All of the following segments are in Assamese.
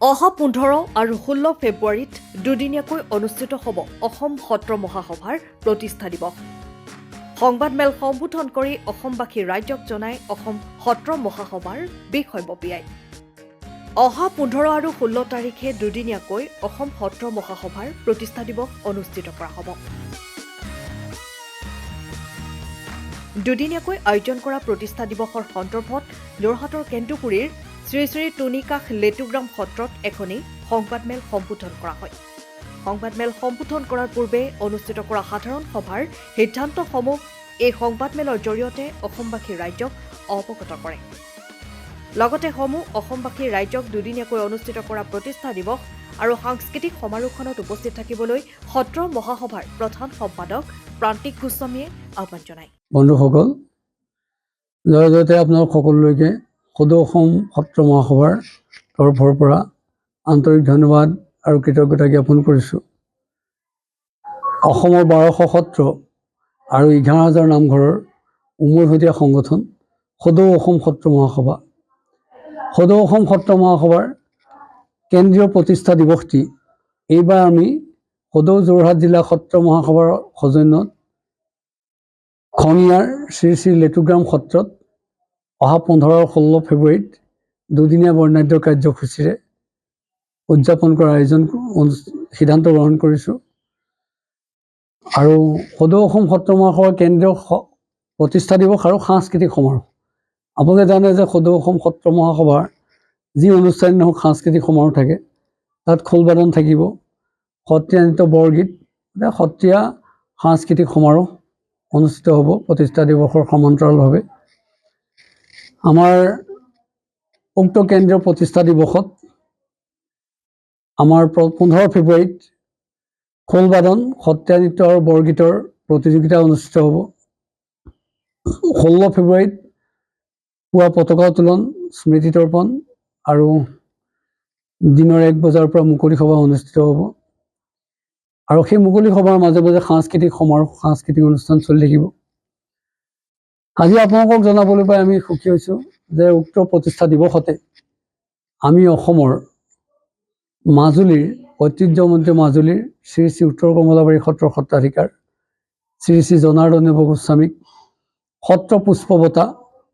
অহা 15 আৰু 16 ফেব্ৰুৱাৰীত দুদিনীয়াকৈ অনুষ্ঠিত হ'ব অসম সত্ৰ মহাসভাৰ প্ৰতিষ্ঠা দিৱস। সংবাদমেল সম্বোধন কৰি অসমবাসী ৰাইজক জনাই অসম সত্ৰ মহাসভাৰ বিষয়ববীয়াই। অহা 15 আৰু 16 তাৰিখে দুদিনীয়াকৈ অসম সত্ৰ মহাসভাৰ প্ৰতিষ্ঠা দিৱস অনুষ্ঠিত কৰা হ'ব। দুদিনীয়াকৈ আয়োজন কৰা প্ৰতিষ্ঠা দিৱসৰ সন্দৰ্ভত যোৰহাটৰ কেন্দুগুৰিৰ শ্ৰী শ্ৰী টুনিকাষ লেটুগ্ৰাম সত্ৰত এখনি সংবাদমেল সম্বোধন কৰা হয়। সংবাদমেল সম্বোধন কৰাৰ পূৰ্বে অনুষ্ঠিত কৰা সাধাৰণ সভাৰ সিদ্ধান্তসমূহ এই সংবাদমেলৰ জৰিয়তে অসমবাসী ৰাইজক অৱগত কৰে। লগতে অসমবাসী ৰাইজক দুদিনীয়াকৈ অনুষ্ঠিত কৰা প্ৰতিষ্ঠা দিৱস আৰু সাংস্কৃতিক সমাৰোহখনত উপস্থিত থাকিবলৈ সত্ৰ মহাসভাৰ প্ৰধান সম্পাদক প্ৰান্তিক গোস্বামীয়ে আহ্বান জনায়। বন্ধুসকল, জয়তে আপোনালোক সকলোলৈকে সদৌ অসম সত্ৰ মহাসভাৰ তৰফৰ পৰা আন্তৰিক ধন্যবাদ আৰু কৃতজ্ঞতা জ্ঞাপন কৰিছোঁ। অসমৰ 1200 সত্ৰ আৰু 11,000 নামঘৰৰ উমৈহতীয়া সংগঠন সদৌ অসম সত্ৰ মহাসভা। সদৌ অসম সত্ৰ মহাসভাৰ কেন্দ্ৰীয় প্ৰতিষ্ঠা দিৱসটি এইবাৰ আমি সদৌ যোৰহাট জিলা সত্ৰ মহাসভাৰ সৌজন্যত খনিয়াৰ শ্ৰী শ্ৰী লেটুগ্ৰাম সত্ৰত অহা 15 আৰু 16 ফেব্ৰুৱাৰীত দুদিনীয়া বৰ্ণাঢ্য কাৰ্যসূচীৰে উদযাপন কৰাৰ সিদ্ধান্ত গ্ৰহণ কৰিছোঁ। আৰু সদৌ অসম সত্ৰ মহাসভাৰ কেন্দ্ৰীয় প্ৰতিষ্ঠা দিৱস আৰু সাংস্কৃতিক সমাৰোহ। আপোনালোকে জানে যে সদৌ অসম সত্ৰ মহাসভাৰ যি অনুষ্ঠান নহওক সাংস্কৃতিক সমাৰোহ থাকে, তাত খোলবাদন থাকিব, সত্ৰীয়া নৃত্য, বৰগীত, সত্ৰীয়া সাংস্কৃতিক সমাৰোহ অনুষ্ঠিত হ'ব প্ৰতিষ্ঠা দিৱসৰ সমান্তৰালভাৱে। আমাৰ উক্ত কেন্দ্ৰীয় প্ৰতিষ্ঠা দিৱসত আমাৰ 15 ফেব্ৰুৱাৰীত খোলবাদন, সত্ৰীয়া নৃত্য আৰু বৰগীতৰ প্ৰতিযোগিতা অনুষ্ঠিত হ'ব। 16 ফেব্ৰুৱাৰীত পুৱা পতাকা উত্তোলন, স্মৃতি তৰ্পণ আৰু দিনৰ 1 বজাৰ পৰা মুকলি সভা অনুষ্ঠিত হ'ব। আৰু সেই মুকলি সভাৰ মাজে মাজে সাংস্কৃতিক সমাৰোহ, সাংস্কৃতিক অনুষ্ঠান চলি থাকিব। আজি আপোনালোকক জনাবলৈ পাই আমি সুখী হৈছোঁ যে উক্ত প্ৰতিষ্ঠা দিৱসতে আমি অসমৰ মাজুলীৰ ঐতিহ্যমণ্ডিত মাজুলীৰ শ্ৰী শ্ৰী উত্তৰ কমলাবাৰী সত্ৰৰ সত্ৰাধিকাৰ শ্ৰী শ্ৰী জনাৰ্দন দেৱ গোস্বামীক সত্ৰ পুষ্প বঁটা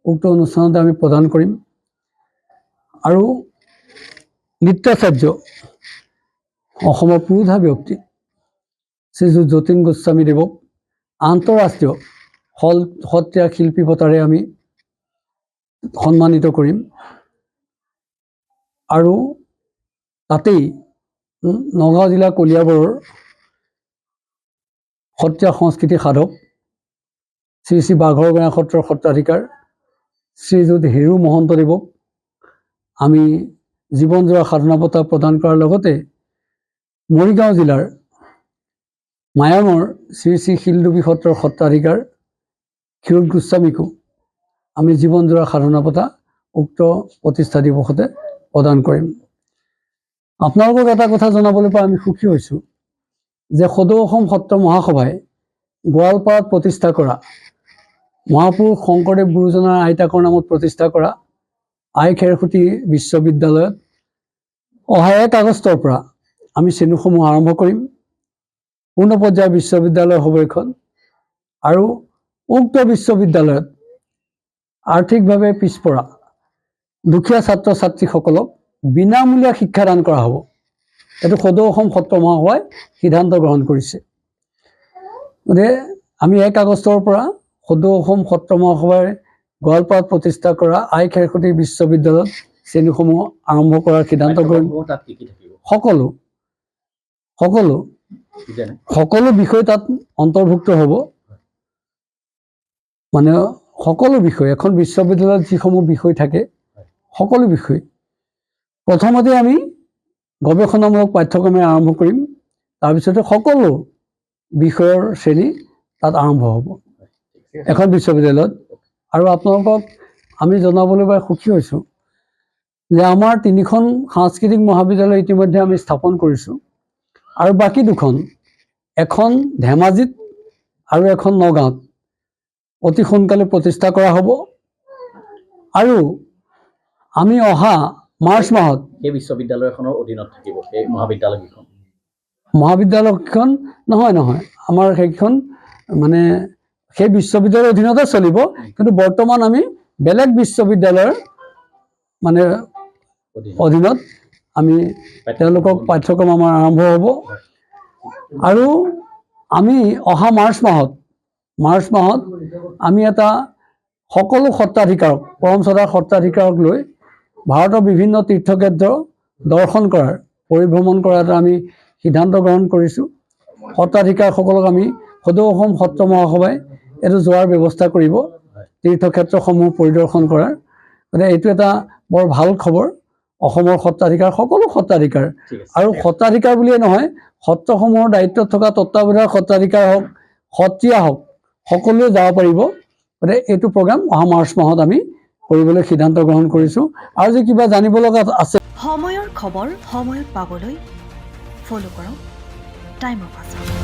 উক্ত অনুষ্ঠানতে আমি প্ৰদান কৰিম। আৰু নৃত্যাচাৰ্য অসমৰ পুৰোধা ব্যক্তি শ্ৰীযুত যতীন গোস্বামী দেৱক আন্তঃৰাষ্ট্ৰীয় সত্ৰীয়া শিল্পী বঁটাৰে আমি সন্মানিত কৰিম। আৰু তাতেই নগাঁও জিলা কলিয়াবৰৰ সত্ৰীয়া সংস্কৃতি সাধক শ্ৰী শ্ৰী বাঘৰগঞা সত্ৰৰ সত্ৰাধিকাৰ শ্ৰীযুত হিৰু মহন্তদেৱক আমি জীৱনজোৰা সাধনা বঁটা প্ৰদান কৰাৰ লগতে মৰিগাঁও জিলাৰ মায়ঙৰ শ্ৰী শ্ৰী শিলডুবি সত্ৰৰ সত্ৰাধিকাৰ ক্ষীৰোদ গোস্বামীকো আমি জীৱনজোৰা সাধনা বঁটা উক্ত প্ৰতিষ্ঠা দিৱসতে প্ৰদান কৰিম। আপোনালোকক এটা কথা জনাবলৈ পাই আমি সুখী হৈছোঁ যে সদৌ অসম সত্ৰ মহাসভাই গোৱালপাৰাত প্ৰতিষ্ঠা কৰা মহাপুৰুষ শংকৰদেৱ গুৰুজনাৰ আইতাকৰ নামত প্ৰতিষ্ঠা কৰা আই খেৰসুতি বিশ্ববিদ্যালয়ত অহা 1 আগষ্টৰ পৰা আমি শ্ৰেণীসমূহ আৰম্ভ কৰিম। পূৰ্ণ পৰ্যায়ৰ বিশ্ববিদ্যালয় হ'ব এইখন। আৰু উক্ত বিশ্ববিদ্যালয়ত আৰ্থিকভাৱে পিছপৰা দুখীয়া ছাত্ৰ ছাত্ৰীসকলক বিনামূলীয়া শিক্ষাদান কৰা হ'ব। এইটো সদৌ অসম সত্ৰ মহাসভাই সিদ্ধান্ত গ্ৰহণ কৰিছে। গতিকে আমি 1 আগষ্টৰ পৰা সদৌ অসম সত্ৰ মহাসভাই গোৱালপাৰাত প্ৰতিষ্ঠা কৰা আই খেৰসুতি বিশ্ববিদ্যালয়ত শ্ৰেণীসমূহ আৰম্ভ কৰাৰ সিদ্ধান্ত গ্ৰহণ সকলো বিষয় তাত অন্তৰ্ভুক্ত হ'ব। মানে সকলো বিষয়, এখন বিশ্ববিদ্যালয়ত যিসমূহ বিষয় থাকে সকলো বিষয়। প্ৰথমতে আমি গৱেষণামূলক পাঠ্যক্ৰমে আৰম্ভ কৰিম, তাৰপিছতে সকলো বিষয়ৰ শ্ৰেণী তাত আৰম্ভ হ'ব এখন বিশ্ববিদ্যালয়ত। আৰু আপোনালোকক আমি জনাবলৈ পাই সুখী হৈছোঁ যে আমাৰ 3খন সাংস্কৃতিক মহাবিদ্যালয় ইতিমধ্যে আমি স্থাপন কৰিছোঁ। আৰু বাকী 2খন, এখন ধেমাজিত আৰু এখন নগাঁৱত অতি সোনকালে প্ৰতিষ্ঠা কৰা হ'ব। আৰু আমি অহা মাৰ্চ মাহত সেই বিশ্ববিদ্যালয়খনৰ অধীনত থাকিব সেই মহাবিদ্যালয়কেইখন। মহাবিদ্যালয়খন নহয় আমাৰ সেইখন মানে সেই বিশ্ববিদ্যালয়ৰ অধীনতে চলিব, কিন্তু বৰ্তমান আমি বেলেগ বিশ্ববিদ্যালয়ৰ মানে অধীনত আমি তেওঁলোকক পাঠ্যক্ৰম আমাৰ আৰম্ভ হ'ব। আৰু আমি অহা মাৰ্চ মাহত আমি এটা সকলো সত্ৰাধিকাৰক পৰম শ্ৰদ্ধাৰ সত্ৰাধিকাৰক লৈ ভাৰতৰ বিভিন্ন তীৰ্থক্ষেত্ৰ দৰ্শন কৰাৰ পৰিভ্ৰমণ কৰাৰ এটা আমি সিদ্ধান্ত গ্ৰহণ কৰিছোঁ। সত্ৰাধিকাৰসকলক আমি সদৌ অসম সত্ৰ মহাসভাই এইটো যোৱাৰ ব্যৱস্থা কৰিব, তীৰ্থক্ষেত্ৰসমূহ পৰিদৰ্শন কৰাৰ। গতিকে এইটো এটা বৰ ভাল খবৰ। অসমৰ সত্ৰাধিকাৰ সকলো সত্ৰাধিকাৰ, আৰু সত্ৰাধিকাৰ বুলিয়ে নহয়, সত্ৰসমূহৰ দায়িত্বত থকা তত্ত্বাৱধায়ক সত্ৰাধিকাৰ হওক, সত্ৰীয়া হওক, সকলোৱে যাব পাৰিব। গতিকে এইটো প্ৰগ্ৰাম অহা মাৰ্চ মাহত আমি কৰিবলৈ সিদ্ধান্ত গ্ৰহণ কৰিছোঁ। আৰু যে কিবা জানিব লগা আছে, সময়ৰ খবৰ সময়ত পাবলৈ ফ'ল' কৰক টাইম অফ আছাম।